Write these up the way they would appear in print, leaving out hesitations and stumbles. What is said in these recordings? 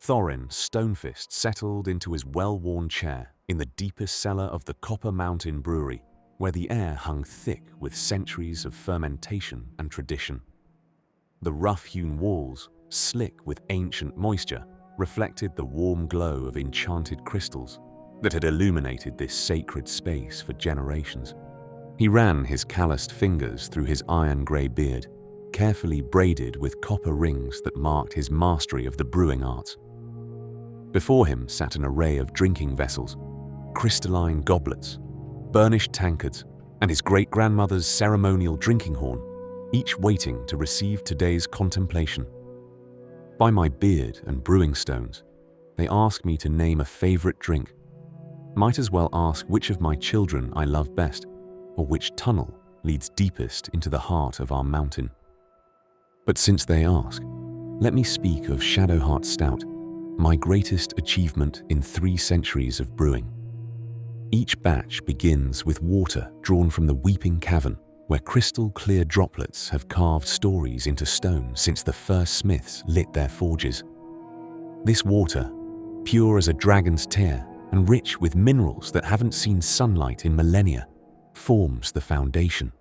Thorin Stonefist settled into his well-worn chair in the deepest cellar of the Copper Mountain Brewery, where the air hung thick with centuries of fermentation and tradition. The rough-hewn walls, slick with ancient moisture, reflected the warm glow of enchanted crystals that had illuminated this sacred space for generations. He ran his calloused fingers through his iron-grey beard, carefully braided with copper rings that marked his mastery of the brewing arts. Before him sat an array of drinking vessels, crystalline goblets, burnished tankards, and his great-grandmother's ceremonial drinking horn, each waiting to receive today's contemplation. By my beard and brewing stones, they ask me to name a favorite drink. Might as well ask which of my children I love best, or which tunnel leads deepest into the heart of our mountain. But since they ask, let me speak of Shadowheart Stout, my greatest achievement in 3 centuries of brewing. Each batch begins with water drawn from the weeping cavern, where crystal-clear droplets have carved stories into stone since the first smiths lit their forges. This water, pure as a dragon's tear and rich with minerals that haven't seen sunlight in millennia, forms the foundation.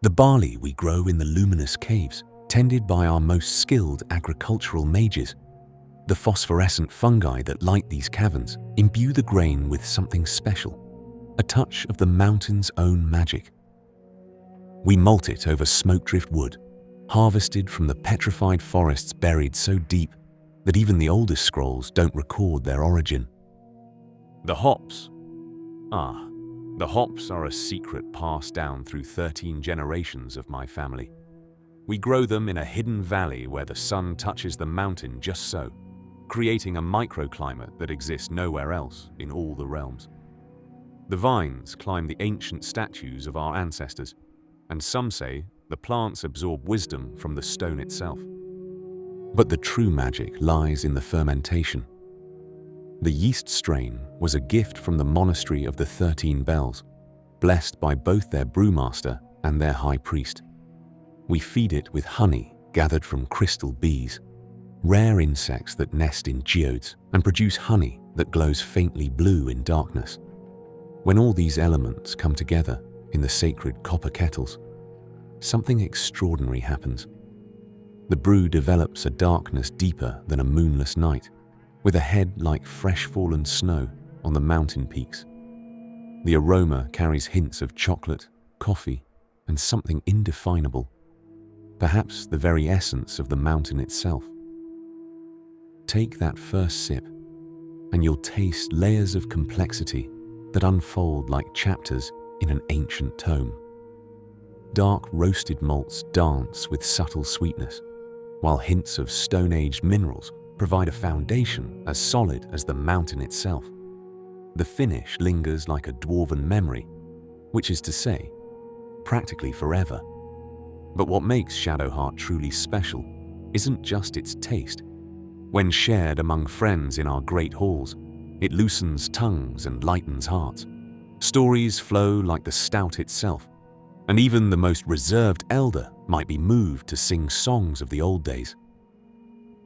The barley we grow in the luminous caves, tended by our most skilled agricultural mages, the phosphorescent fungi that light these caverns imbue the grain with something special, a touch of the mountain's own magic. We malt it over smoke-drift wood, harvested from the petrified forests buried so deep that even the oldest scrolls don't record their origin. The hops. The hops are a secret passed down through 13 generations of my family. We grow them in a hidden valley where the sun touches the mountain just so, creating a microclimate that exists nowhere else in all the realms. The vines climb the ancient statues of our ancestors, and some say the plants absorb wisdom from the stone itself. But the true magic lies in the fermentation. The yeast strain was a gift from the monastery of the 13 Bells, blessed by both their brewmaster and their high priest. We feed it with honey gathered from crystal bees, rare insects that nest in geodes and produce honey that glows faintly blue in darkness. When all these elements come together in the sacred copper kettles, something extraordinary happens. The brew develops a darkness deeper than a moonless night, with a head like fresh fallen snow on the mountain peaks. The aroma carries hints of chocolate, coffee, and something indefinable, perhaps the very essence of the mountain itself. Take that first sip, and you'll taste layers of complexity that unfold like chapters in an ancient tome. Dark roasted malts dance with subtle sweetness, while hints of stone-aged minerals provide a foundation as solid as the mountain itself. The finish lingers like a dwarven memory, which is to say, practically forever. But what makes Shadowheart truly special isn't just its taste. When shared among friends in our great halls, it loosens tongues and lightens hearts. Stories flow like the stout itself, and even the most reserved elder might be moved to sing songs of the old days.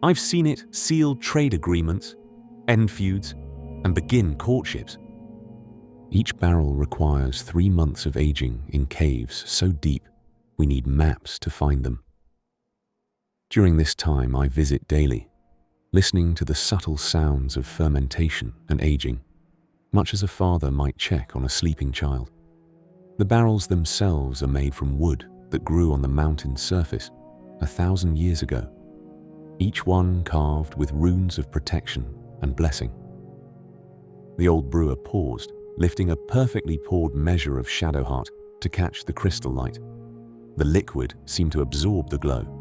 I've seen it seal trade agreements, end feuds, and begin courtships. Each barrel requires 3 months of aging in caves so deep we need maps to find them. During this time I visit daily, listening to the subtle sounds of fermentation and aging, much as a father might check on a sleeping child. The barrels themselves are made from wood that grew on the mountain's surface 1,000 years ago, each one carved with runes of protection and blessing. The old brewer paused, lifting a perfectly poured measure of Shadowheart to catch the crystal light. The liquid seemed to absorb the glow,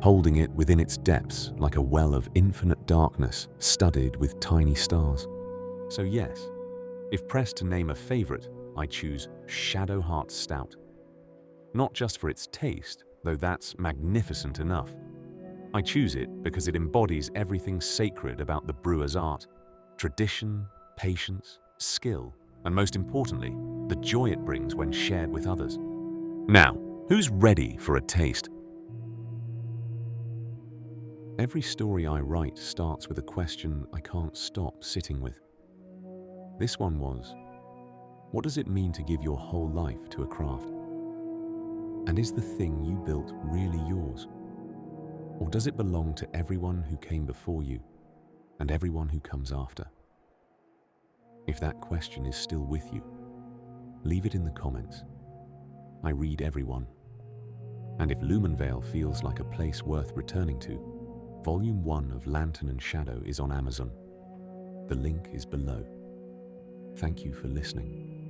holding it within its depths like a well of infinite darkness studded with tiny stars. So yes, if pressed to name a favorite, I choose Shadowheart Stout. Not just for its taste, though that's magnificent enough. I choose it because it embodies everything sacred about the brewer's art: tradition, patience, skill, and most importantly, the joy it brings when shared with others. Now, who's ready for a taste? Every story I write starts with a question I can't stop sitting with. This one was, what does it mean to give your whole life to a craft? And is the thing you built really yours? Or does it belong to everyone who came before you and everyone who comes after? If that question is still with you, leave it in the comments. I read everyone. And if Lumenvale feels like a place worth returning to, Volume 1 of Lantern and Shadow is on Amazon. The link is below. Thank you for listening.